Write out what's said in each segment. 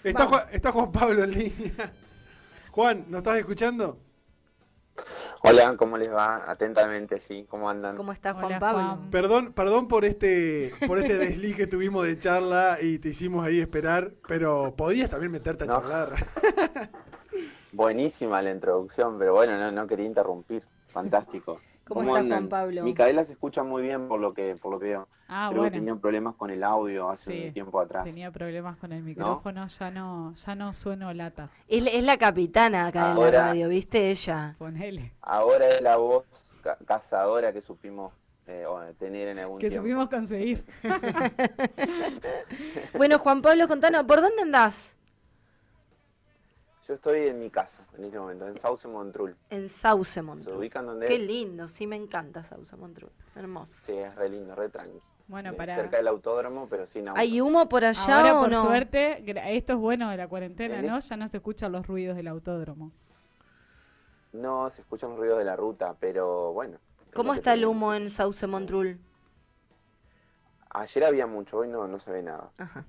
Está Juan Pablo en línea. Juan, ¿nos estás escuchando? Hola, ¿cómo les va? Atentamente, sí, ¿cómo andan? ¿Cómo está Juan Hola, Pablo? Juan. Perdón por este desliz que tuvimos de charla y te hicimos ahí esperar, pero podías también meterte a No, charlar. buenísima la introducción, pero bueno, no quería interrumpir. Fantástico. ¿Cómo ¿Cómo está Juan andan? Pablo? Micaela se escucha muy bien por lo que veo. Ah, Creo que bueno, tenía problemas con el audio hace un sí. tiempo atrás, Tenía problemas con el ¿no? micrófono, ya no sueno lata. Es la capitana acá en la Ahora, radio, ¿viste? Ella. Ponele. ahora es la voz cazadora que supimos tener en algún Que tiempo. supimos conseguir. Bueno, Juan Pablo, contanos, ¿por dónde andás? Yo estoy en mi casa en este momento, en Sauce Montrul. En Sauce ¿Se Montrul. ubican donde Qué es? lindo, sí me encanta Sauce Montrul. Hermoso. Sí, es re lindo, re tranqui. Bueno, Cerca del autódromo, pero sin auto. ¿Hay humo por allá ahora o por no? suerte, esto es bueno de la cuarentena, ¿En ¿no? Ya no se escuchan los ruidos del autódromo. No, se escucha un ruido de la ruta, pero bueno. Es ¿Cómo lo que está el tenemos. humo en Sauce Montrul? Ayer había mucho, hoy no se ve nada. Ajá.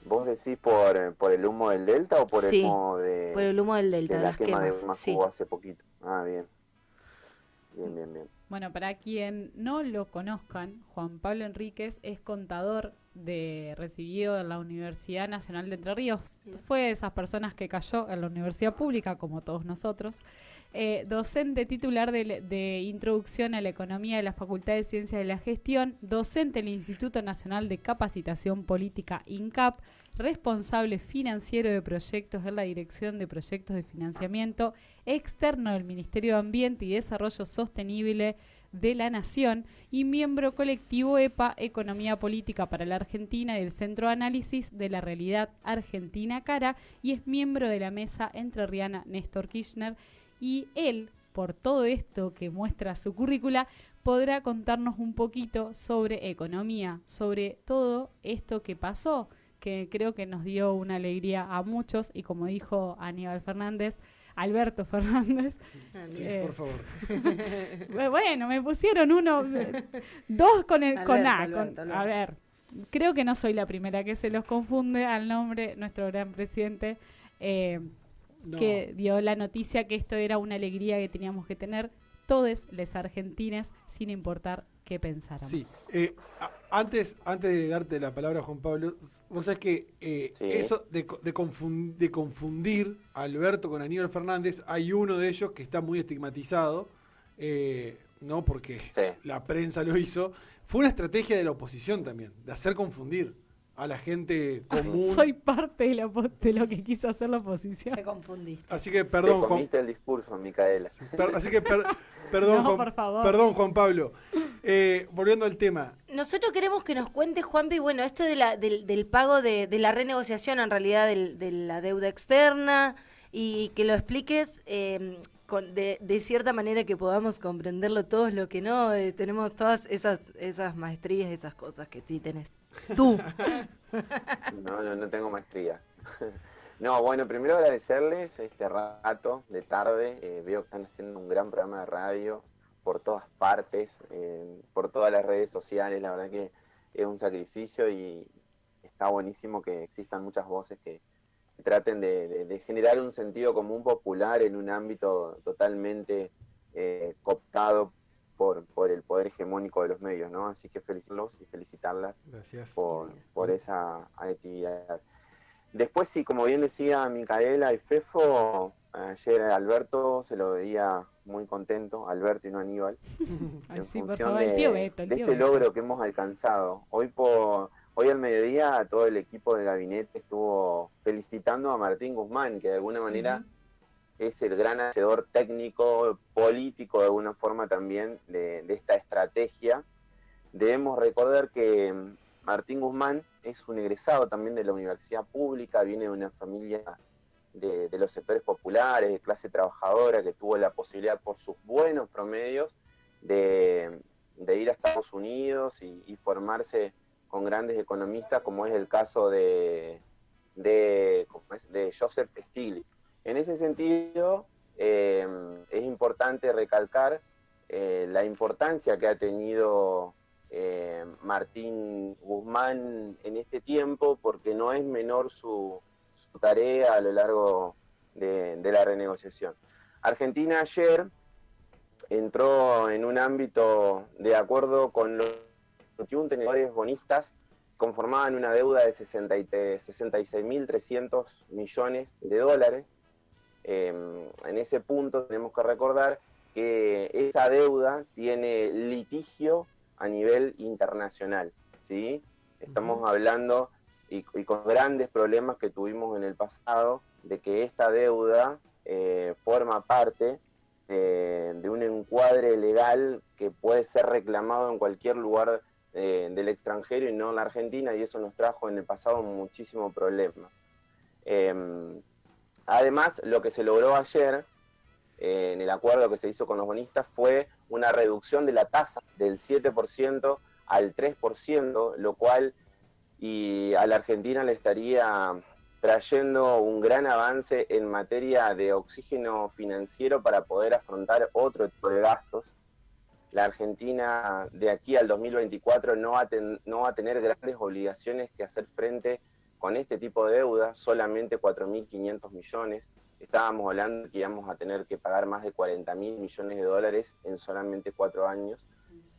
¿Vos decís por el humo del Delta o por el Sí, humo por el humo del de delta, de la las quema de quemas. más que Sí. hubo hace poquito? Ah, bien. Bien. Bueno, para quien no lo conozcan, Juan Pablo Enríquez es contador recibido en la Universidad Nacional de Entre Ríos. Fue de esas personas que cayó en la universidad pública, como todos nosotros. Docente titular de Introducción a la Economía de la Facultad de Ciencias de la Gestión, docente del Instituto Nacional de Capacitación Política, INCAP, responsable financiero de proyectos en la Dirección de Proyectos de Financiamiento Externo del Ministerio de Ambiente y Desarrollo Sostenible de la Nación y miembro colectivo EPA, Economía Política para la Argentina y del Centro de Análisis de la Realidad Argentina Cara, y es miembro de la Mesa Entrerriana Néstor Kirchner. Y él, por todo esto que muestra su currícula, podrá contarnos un poquito sobre economía, sobre todo esto que pasó, que creo que nos dio una alegría a muchos, y como dijo Aníbal Fernández, Alberto Fernández. Sí, por favor. Bueno, me pusieron dos con A. Alberto. A ver, creo que no soy la primera que se los confunde al nombre, nuestro gran presidente, No. que dio la noticia que esto era una alegría que teníamos que tener todos los argentines, sin importar qué pensáramos. Sí. Antes de darte la palabra, Juan Pablo, vos sabés que Sí. eso de confundir a Alberto con Aníbal Fernández, hay uno de ellos que está muy estigmatizado, ¿no? Porque Sí. la prensa lo hizo. Fue una estrategia de la oposición también, de hacer confundir a la gente común. Soy parte de lo que quiso hacer la oposición. Te confundiste. Así que Te perdón, Juan. comiste el discurso, Micaela. Perdón, No, Juan, por favor. perdón, Juan Pablo. Volviendo al tema. Nosotros queremos que nos cuente, Juanpi, bueno, esto del pago de la renegociación, en realidad, de la deuda externa, y que lo expliques de cierta manera que podamos comprenderlo todos, lo que no, tenemos todas esas maestrías, esas cosas que sí tenés tú. No tengo maestría. No, bueno, primero agradecerles este rato de tarde. Veo que están haciendo un gran programa de radio por todas partes, por todas las redes sociales. La verdad que es un sacrificio y está buenísimo que existan muchas voces que traten de generar un sentido común popular en un ámbito totalmente cooptado por el poder hegemónico de los medios, ¿no? Así que felicitarlos y felicitarlas Gracias. por esa actividad. Después, sí, como bien decía Micaela y Fefo, ayer Alberto se lo veía muy contento, Alberto y no Aníbal, Ay, en sí, por función favor, el tío Beto, el de tío este Beto. logro que hemos alcanzado. Hoy al mediodía todo el equipo de gabinete estuvo felicitando a Martín Guzmán, que de alguna manera es el gran hacedor técnico, político, de alguna forma también, de esta estrategia. Debemos recordar que Martín Guzmán es un egresado también de la universidad pública, viene de una familia de los sectores populares, de clase trabajadora, que tuvo la posibilidad por sus buenos promedios de ir a Estados Unidos y formarse con grandes economistas, como es el caso de Joseph Stiglitz. En ese sentido, es importante recalcar la importancia que ha tenido Martín Guzmán en este tiempo, porque no es menor su tarea a lo largo de la renegociación. Argentina ayer entró en un ámbito de acuerdo con los 21 tenedores bonistas, conformaban una deuda de 66.300 millones de dólares. En ese punto tenemos que recordar que esa deuda tiene litigio a nivel internacional, ¿sí? Estamos hablando, y con grandes problemas que tuvimos en el pasado, de que esta deuda forma parte de un encuadre legal que puede ser reclamado en cualquier lugar del extranjero y no en la Argentina, y eso nos trajo en el pasado muchísimo problema. Además, lo que se logró ayer en el acuerdo que se hizo con los bonistas fue una reducción de la tasa del 7% al 3%, lo cual a la Argentina le estaría trayendo un gran avance en materia de oxígeno financiero para poder afrontar otro tipo de gastos. La Argentina de aquí al 2024 no va a tener grandes obligaciones que hacer frente con este tipo de deuda, solamente 4.500 millones. Estábamos hablando de que íbamos a tener que pagar más de 40.000 millones de dólares en solamente 4 años.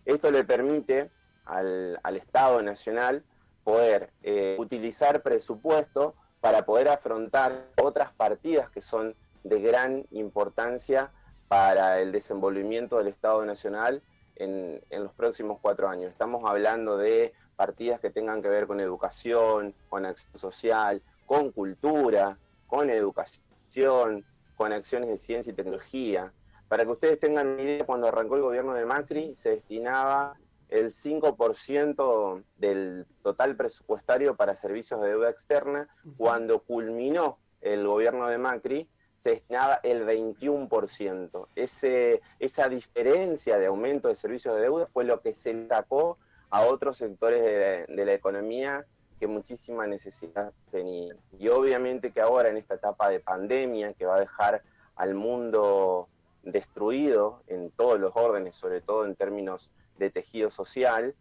Esto le permite al Estado Nacional poder utilizar presupuesto para poder afrontar otras partidas que son de gran importancia para el desenvolvimiento del Estado Nacional en los próximos 4 años. Estamos hablando de partidas que tengan que ver con educación, con acción social, con cultura, con educación, con acciones de ciencia y tecnología. Para que ustedes tengan una idea, cuando arrancó el gobierno de Macri se destinaba el 5% del total presupuestario para servicios de deuda externa. Cuando culminó el gobierno de Macri, se destinaba el 21%. Esa diferencia de aumento de servicios de deuda fue lo que se sacó a otros sectores de la economía que muchísima necesidad tenían. Y obviamente que ahora en esta etapa de pandemia que va a dejar al mundo destruido en todos los órdenes, sobre todo en términos de tejido social,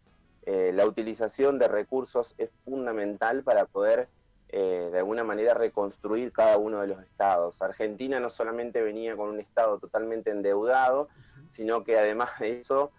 la utilización de recursos es fundamental para poder de alguna manera reconstruir cada uno de los estados. Argentina no solamente venía con un estado totalmente endeudado, sino que además de eso,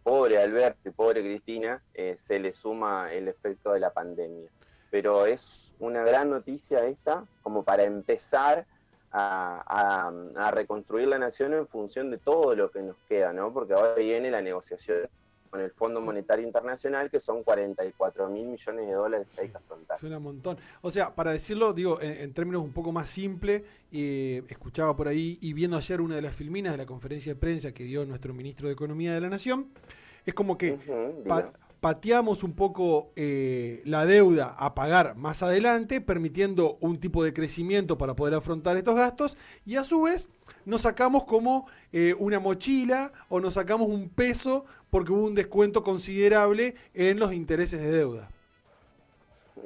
pobre Alberto y pobre Cristina, se le suma el efecto de la pandemia. Pero es una gran noticia esta, como para empezar a reconstruir la nación en función de todo lo que nos queda, ¿no? Porque ahora viene la negociación con el Fondo Monetario Internacional, que son 44.000 millones de dólares que hay que afrontar. Suena un montón. O sea, para decirlo, digo, en términos un poco más simple, escuchaba por ahí y viendo ayer una de las filminas de la conferencia de prensa que dio nuestro ministro de Economía de la Nación, es como que pateamos un poco la deuda a pagar más adelante, permitiendo un tipo de crecimiento para poder afrontar estos gastos, y a su vez nos sacamos como una mochila o nos sacamos un peso porque hubo un descuento considerable en los intereses de deuda.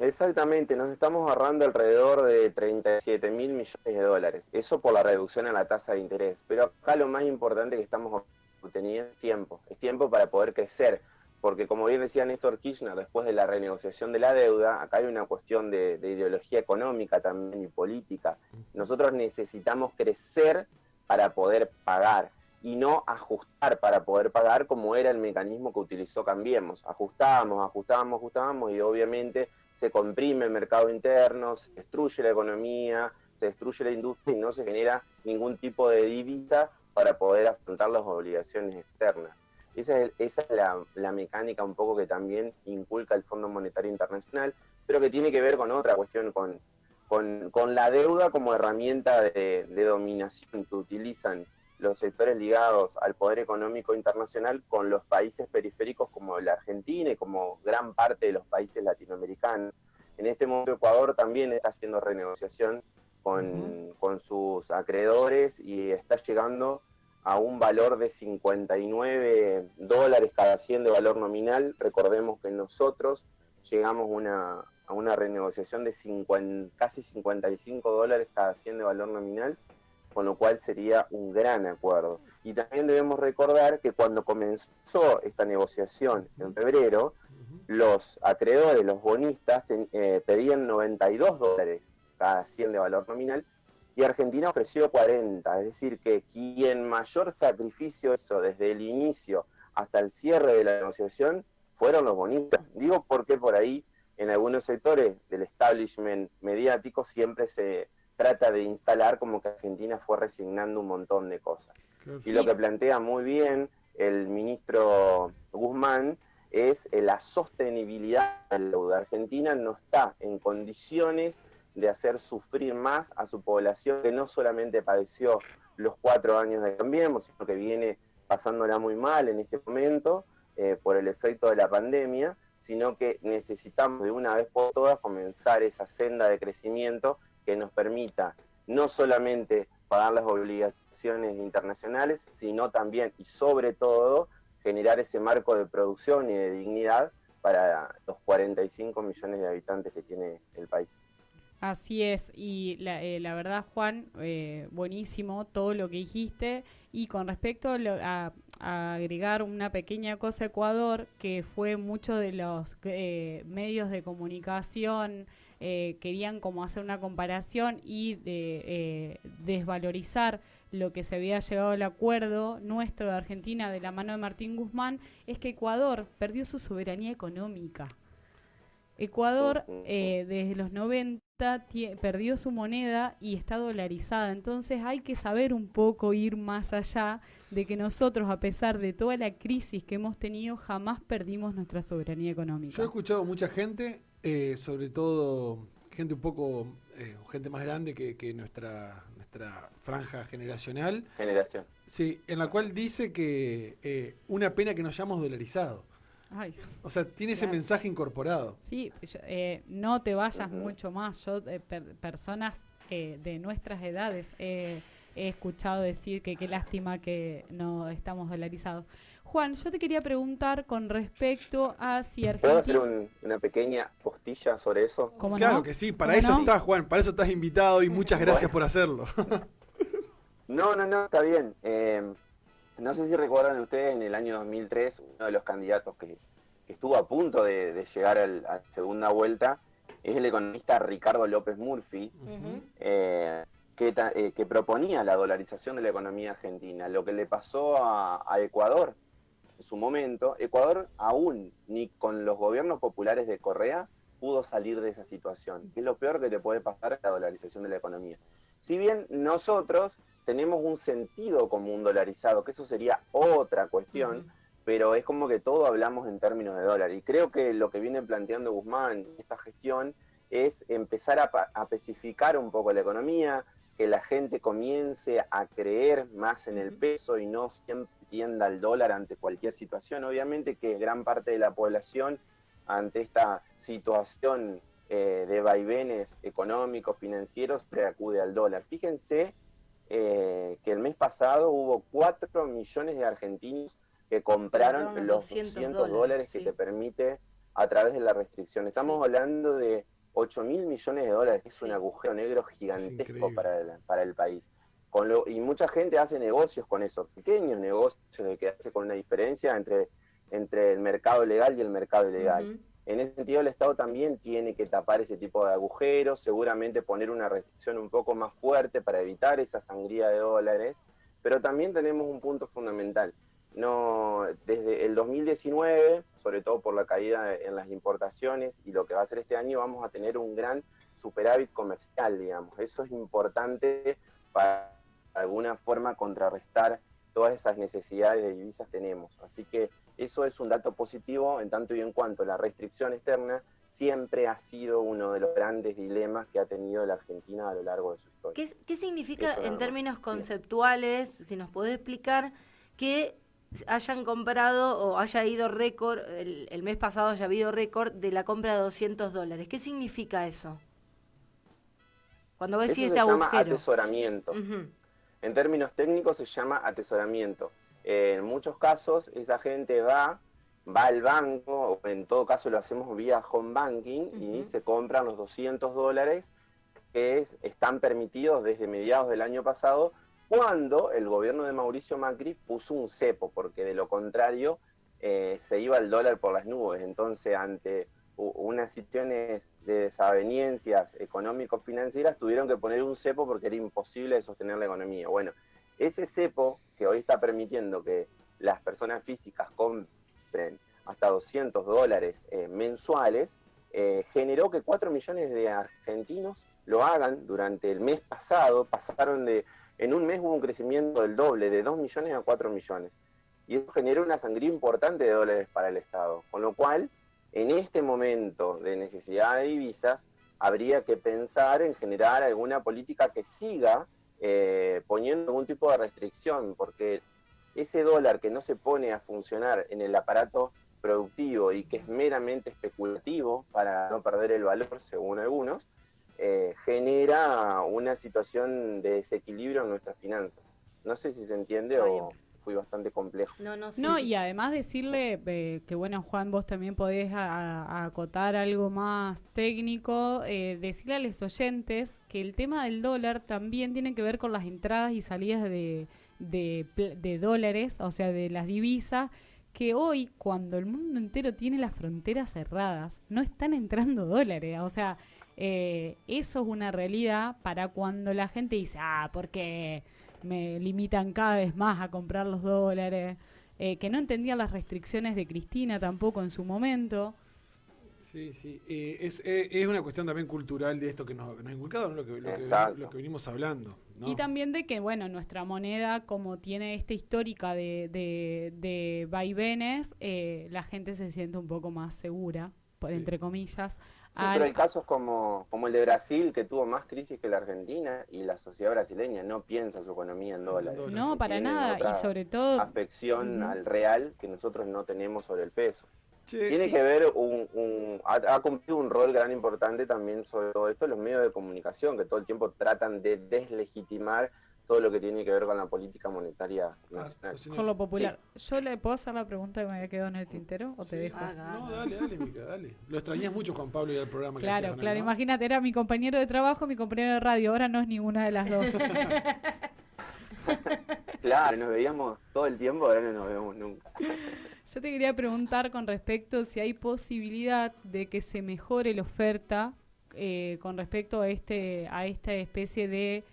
Exactamente, nos estamos ahorrando alrededor de 37.000 millones de dólares. Eso por la reducción en la tasa de interés. Pero acá lo más importante que estamos obteniendo es tiempo. Es tiempo para poder crecer. Porque como bien decía Néstor Kirchner, después de la renegociación de la deuda, acá hay una cuestión de ideología económica también y política. Nosotros necesitamos crecer para poder pagar y no ajustar para poder pagar, como era el mecanismo que utilizó Cambiemos. Ajustábamos y obviamente se comprime el mercado interno, se destruye la economía, se destruye la industria y no se genera ningún tipo de divisa para poder afrontar las obligaciones externas. Esa es la mecánica un poco que también inculca el Fondo Monetario Internacional, pero que tiene que ver con otra cuestión, con la deuda como herramienta de dominación que utilizan los sectores ligados al poder económico internacional con los países periféricos como la Argentina y como gran parte de los países latinoamericanos. En este momento Ecuador también está haciendo renegociación con sus acreedores y está llegando a un valor de 59 dólares cada 100 de valor nominal. Recordemos que nosotros llegamos a una renegociación de casi 55 dólares cada 100 de valor nominal, con lo cual sería un gran acuerdo. Y también debemos recordar que cuando comenzó esta negociación en febrero, los acreedores, los bonistas, pedían 92 dólares. cada 100 de valor nominal, y Argentina ofreció 40, es decir, que quien mayor sacrificio hizo desde el inicio hasta el cierre de la negociación fueron los bonistas. Digo porque por ahí en algunos sectores del establishment mediático siempre se trata de instalar como que Argentina fue resignando un montón de cosas. Y lo que plantea muy bien el ministro Guzmán es la sostenibilidad de la deuda. Argentina no está en condiciones de hacer sufrir más a su población, que no solamente padeció los 4 años de Cambiemos, sino que viene pasándola muy mal en este momento por el efecto de la pandemia, sino que necesitamos de una vez por todas comenzar esa senda de crecimiento que nos permita no solamente pagar las obligaciones internacionales, sino también y sobre todo generar ese marco de producción y de dignidad para los 45 millones de habitantes que tiene el país. Así es, y la verdad, Juan, buenísimo todo lo que dijiste. Y con respecto a agregar una pequeña cosa a Ecuador, que fue muchos de los medios de comunicación querían como hacer una comparación y desvalorizar lo que se había llegado al acuerdo nuestro de Argentina de la mano de Martín Guzmán, es que Ecuador perdió su soberanía económica. Ecuador desde los 90 perdió su moneda y está dolarizada, entonces hay que saber un poco ir más allá de que nosotros, a pesar de toda la crisis que hemos tenido, jamás perdimos nuestra soberanía económica. Yo he escuchado mucha gente, sobre todo gente un poco, gente más grande que nuestra franja generacional. Sí, en la cual dice que una pena que nos hayamos dolarizado. Ay, o sea, tiene ese mensaje incorporado. Sí, no te vayas mucho más. Yo, personas de nuestras edades, he escuchado decir que qué lástima que no estamos dolarizados. Juan, yo te quería preguntar con respecto a si Argentina... ¿Puedo hacer una pequeña postilla sobre eso? Claro que sí, para eso estás, Juan, para eso estás invitado y muchas gracias por hacerlo. No, está bien. No sé si recuerdan ustedes, en el año 2003, uno de los candidatos que estuvo a punto de llegar a la segunda vuelta es el economista Ricardo López Murphy, que proponía la dolarización de la economía argentina. Lo que le pasó a Ecuador en su momento, Ecuador aún ni con los gobiernos populares de Correa pudo salir de esa situación, que es lo peor que te puede pasar, la dolarización de la economía. Si bien nosotros tenemos un sentido común dolarizado, que eso sería otra cuestión, pero es como que todo hablamos en términos de dólar. Y creo que lo que viene planteando Guzmán en esta gestión es empezar a pacificar un poco la economía, que la gente comience a creer más en el peso y no siempre tienda al dólar ante cualquier situación. Obviamente que gran parte de la población, ante esta situación de vaivenes económicos, financieros, acude al dólar. Fíjense que el mes pasado hubo 4 millones de argentinos que compraron los 200 dólares que te permite a través de la restricción. Estamos hablando de 8.000 millones de dólares, que es un agujero negro gigantesco para el país. Y mucha gente hace negocios con eso, pequeños negocios que hace con una diferencia entre el mercado legal y el mercado ilegal. En ese sentido, el Estado también tiene que tapar ese tipo de agujeros, seguramente poner una restricción un poco más fuerte para evitar esa sangría de dólares, pero también tenemos un punto fundamental. Desde el 2019, sobre todo por la caída en las importaciones y lo que va a ser este año, vamos a tener un gran superávit comercial, digamos. Eso es importante para de alguna forma contrarrestar todas esas necesidades de divisas que tenemos. Así que eso es un dato positivo en tanto y en cuanto la restricción externa siempre ha sido uno de los grandes dilemas que ha tenido la Argentina a lo largo de su historia. ¿Qué significa en términos conceptuales, si nos podés explicar, que hayan comprado o haya ido récord, el mes pasado haya habido récord de la compra de 200 dólares? ¿Qué significa eso? Cuando vos decís este agujero. Eso se llama atesoramiento. En términos técnicos se llama atesoramiento. En muchos casos esa gente va al banco, o en todo caso lo hacemos vía home banking, y se compran los 200 dólares que están permitidos desde mediados del año pasado, cuando el gobierno de Mauricio Macri puso un cepo, porque de lo contrario se iba el dólar por las nubes. Entonces, ante unas situaciones de desavenencias económico-financieras, tuvieron que poner un cepo porque era imposible de sostener la economía. Bueno, ese cepo que hoy está permitiendo que las personas físicas compren hasta $200 mensuales, generó que 4 millones de argentinos lo hagan durante el mes pasado. En un mes hubo un crecimiento del doble, de 2 millones a 4 millones. Y eso generó una sangría importante de dólares para el Estado. Con lo cual, en este momento de necesidad de divisas, habría que pensar en generar alguna política que siga poniendo algún tipo de restricción, porque ese dólar que no se pone a funcionar en el aparato productivo y que es meramente especulativo para no perder el valor, según algunos, genera una situación de desequilibrio en nuestras finanzas. No sé si se entiende o fui bastante complejo. No, y además decirle que, bueno, Juan, vos también podés acotar algo más técnico, decirle a los oyentes que el tema del dólar también tiene que ver con las entradas y salidas de dólares, o sea, de las divisas, que hoy, cuando el mundo entero tiene las fronteras cerradas, no están entrando dólares. O sea, eso es una realidad para cuando la gente dice, porque me limitan cada vez más a comprar los dólares, que no entendían las restricciones de Cristina tampoco en su momento. Sí. Es una cuestión también cultural de esto que nos ha inculcado, ¿no? lo que venimos hablando, ¿no? Y también de que, bueno, nuestra moneda, como tiene esta histórica de vaivenes, la gente se siente un poco más segura, entre comillas. Sí, pero hay casos como el de Brasil, que tuvo más crisis que la Argentina, y la sociedad brasileña no piensa su economía en dólares. No, para nada, y sobre todo afección al real que nosotros no tenemos sobre el peso. Tiene que ver, ha cumplido un rol gran importante también sobre todo esto los medios de comunicación, que todo el tiempo tratan de deslegitimar todo lo que tiene que ver con la política monetaria nacional. Con lo popular. ¿Yo le puedo hacer la pregunta que me había quedado en el tintero o te dejo? No, dale, Mica, dale. Lo extrañas mucho, Juan Pablo, y el programa que Claro, hacías con él, ¿no? Imagínate, era mi compañero de trabajo, mi compañero de radio, ahora no es ninguna de las dos. Claro, nos veíamos todo el tiempo, ahora no nos vemos nunca. Yo te quería preguntar con respecto si hay posibilidad de que se mejore la oferta con respecto a esta especie de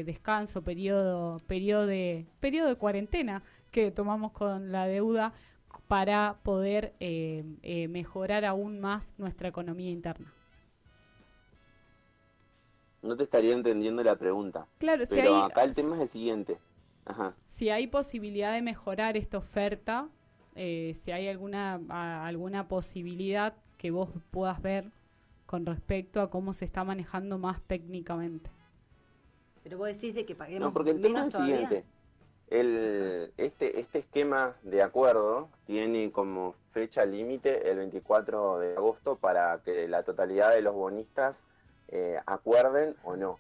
descanso, periodo de cuarentena que tomamos con la deuda para poder mejorar aún más nuestra economía interna. No te estaría entendiendo la pregunta. Claro, pero acá el tema es el siguiente. Ajá. Si hay posibilidad de mejorar esta oferta, si hay alguna posibilidad que vos puedas ver con respecto a cómo se está manejando más técnicamente. Pero vos decís de que paguemos No, porque el tema es el siguiente. Este esquema de acuerdo tiene como fecha límite el 24 de agosto para que la totalidad de los bonistas acuerden o no.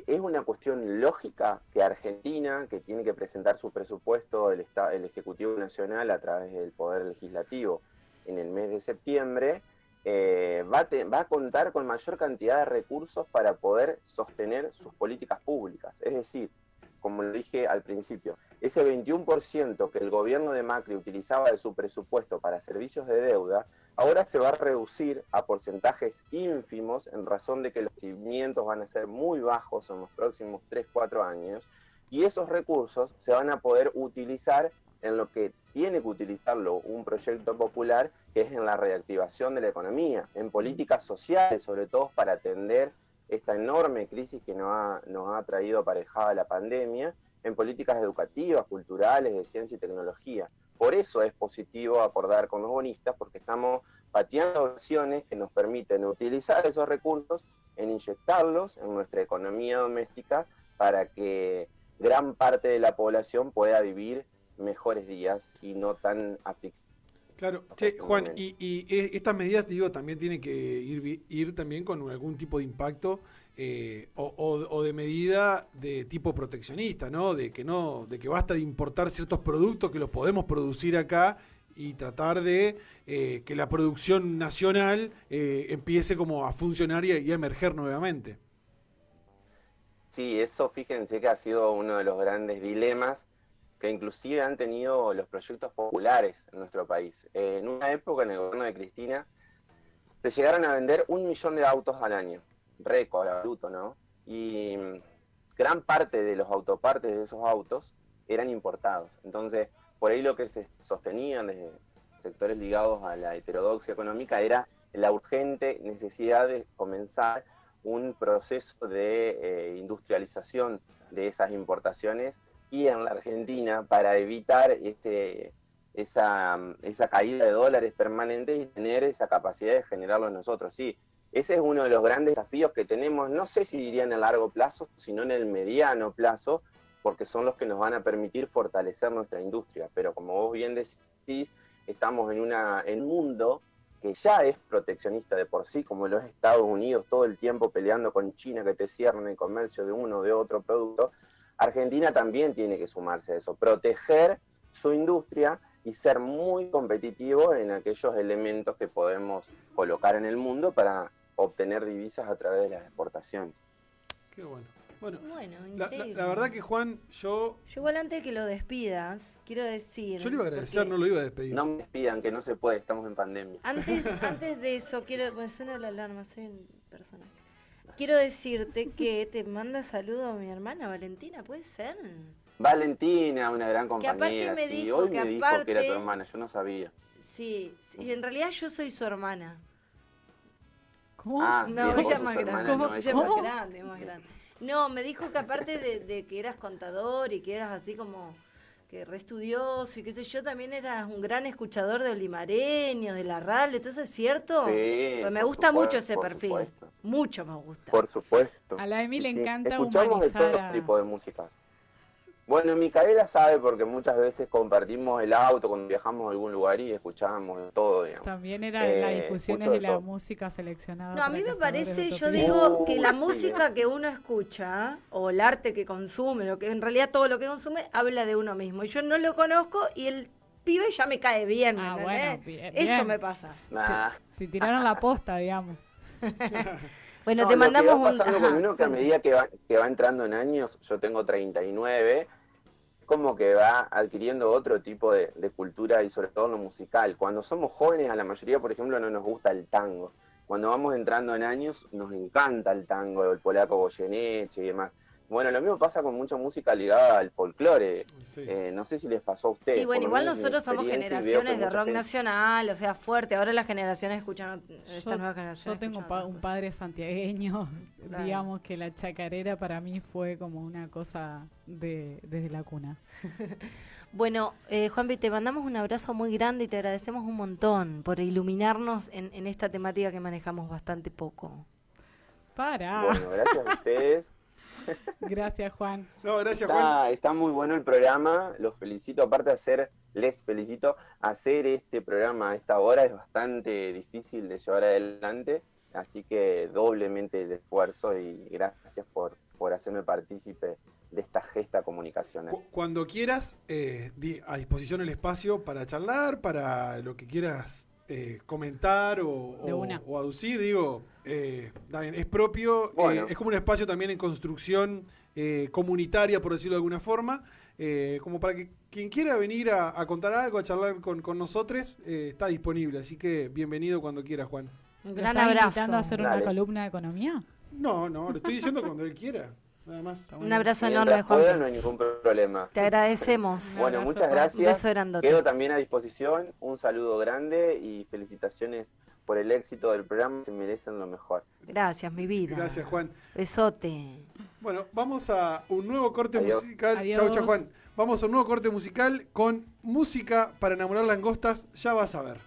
Es una cuestión lógica que Argentina, que tiene que presentar su presupuesto el Ejecutivo Nacional a través del Poder Legislativo en el mes de septiembre, va a contar con mayor cantidad de recursos para poder sostener sus políticas públicas. Es decir, como lo dije al principio, ese 21% que el gobierno de Macri utilizaba de su presupuesto para servicios de deuda, ahora se va a reducir a porcentajes ínfimos en razón de que los cimientos van a ser muy bajos en los próximos 3-4 años, y esos recursos se van a poder utilizar en lo que tiene que utilizarlo un proyecto popular, que es en la reactivación de la economía, en políticas sociales, sobre todo para atender esta enorme crisis que nos ha traído aparejada la pandemia, en políticas educativas, culturales, de ciencia y tecnología. Por eso es positivo acordar con los bonistas, porque estamos pateando acciones que nos permiten utilizar esos recursos en inyectarlos en nuestra economía doméstica para que gran parte de la población pueda vivir mejores días y no tan afliccionados. Claro, Juan, y estas medidas, digo, también tienen que ir también con algún tipo de impacto o de medida de tipo proteccionista, ¿no? De que basta de importar ciertos productos que los podemos producir acá y tratar de que la producción nacional empiece como a funcionar y a emerger nuevamente. Sí, eso fíjense que ha sido uno de los grandes dilemas que inclusive han tenido los proyectos populares en nuestro país. En una época, en el gobierno de Cristina, se llegaron a vender 1 millón de autos al año, récord absoluto, ¿no? Y gran parte de los autopartes de esos autos eran importados. Entonces, por ahí lo que se sostenían desde sectores ligados a la heterodoxia económica era la urgente necesidad de comenzar un proceso de industrialización de esas importaciones y en la Argentina para evitar esa caída de dólares permanente y tener esa capacidad de generarlo nosotros. Sí, ese es uno de los grandes desafíos que tenemos, no sé si diría en el largo plazo, sino en el mediano plazo, porque son los que nos van a permitir fortalecer nuestra industria. Pero como vos bien decís, estamos en un mundo que ya es proteccionista de por sí, como lo es Estados Unidos, todo el tiempo peleando con China que te cierran el comercio de uno o de otro producto. Argentina también tiene que sumarse a eso, proteger su industria y ser muy competitivo en aquellos elementos que podemos colocar en el mundo para obtener divisas a través de las exportaciones. Qué bueno. Bueno, increíble. la verdad que Juan, yo igual antes de que lo despidas, quiero decir... le iba a agradecer, no lo iba a despedir. No me despidan, que no se puede, estamos en pandemia. Antes de eso, suena la alarma, soy un personaje. Quiero decirte que te manda saludos a mi hermana Valentina, ¿puede ser? Valentina, una gran compañera, aparte me sí. dijo Hoy que me dijo aparte- que era tu hermana, yo no sabía. Sí, en realidad yo soy su hermana. ¿Cómo? Ah, No, bien, vos ella sos más hermana, grande. no, Ella ella más grande, más grande. No, me dijo que aparte de que eras contador y que eras así como que re estudioso y qué sé yo, también eras un gran escuchador de Olimareños, de la RAL, ¿todo eso es cierto? Sí, Pues me por gusta supuesto, mucho ese por perfil. supuesto. Mucho me gusta. Por supuesto. A la Emi le encanta Escuchamos de humanizar todo a- tipo de músicas. Bueno, Micaela sabe porque muchas veces compartimos el auto cuando viajamos a algún lugar y escuchamos de todo, digamos. También eran las discusiones mucho de de la todo. música seleccionada. No, a para mí me Cazadores de parece, yo Utopías. digo que la Sí. música que uno escucha, o el arte que consume, lo que en realidad todo lo que consume, habla de uno mismo. Y yo no lo conozco y el pibe ya me cae bien, ¿me Ah, entendés? bueno, bien, Eso bien. me pasa. Nah. Te tiraron la posta, digamos. Bueno, No, te lo que mandamos va pasando Ajá, con uno que a medida que va entrando en años, yo tengo 39, como que va adquiriendo otro tipo de cultura y sobre todo lo musical. Cuando somos jóvenes, a la mayoría, por ejemplo, no nos gusta el tango. Cuando vamos entrando en años, nos encanta el tango, el polaco Goyeneche y demás. Bueno, lo mismo pasa con mucha música ligada al folclore. Sí. No sé si les pasó a ustedes. Sí, bueno, por lo igual menos en mi nosotros somos experiencia, y veo que generaciones de mucha rock gente- nacional, o sea, fuerte. Ahora las generaciones escuchan, estas nuevas Yo generaciones. tengo escuchan otras un cosas. padre santiagueño, Claro. digamos que la chacarera para mí fue como una cosa desde la cuna. Bueno, Juanpi, te mandamos un abrazo muy grande y te agradecemos un montón por iluminarnos en esta temática que manejamos bastante poco. Para. Bueno, gracias a ustedes. Gracias, Juan. No, gracias, Juan. Está muy bueno el programa, los felicito, aparte de les felicito, hacer este programa a esta hora es bastante difícil de llevar adelante, así que doblemente el esfuerzo y gracias por hacerme partícipe de esta gesta comunicacional. Cuando quieras, a disposición el espacio para charlar, para lo que quieras comentar De una. o aducir, digo, está bien, es propio, Bueno. es como un espacio también en construcción comunitaria, por decirlo de alguna forma, como para que quien quiera venir a contar algo, a charlar con nosotros, está disponible, así que bienvenido cuando quiera, Juan. Un ¿Me gran estás abrazo. invitando a hacer una Dale. columna de economía? No, le estoy diciendo cuando él quiera, nada más. Un abrazo Mientras enorme, pueda, Juanpi. no hay ningún problema. Te agradecemos. Un Bueno, abrazo, muchas Juan. Un gracias. beso grandote. Quedo también a disposición. Un saludo grande y felicitaciones por el éxito del programa. Se merecen lo mejor. Gracias, mi vida. Gracias, Juan. Besote. Bueno, vamos a un nuevo corte Adiós. musical. Adiós. Chau, Juan. Vamos a un nuevo corte musical con música para enamorar langostas. Ya vas a ver.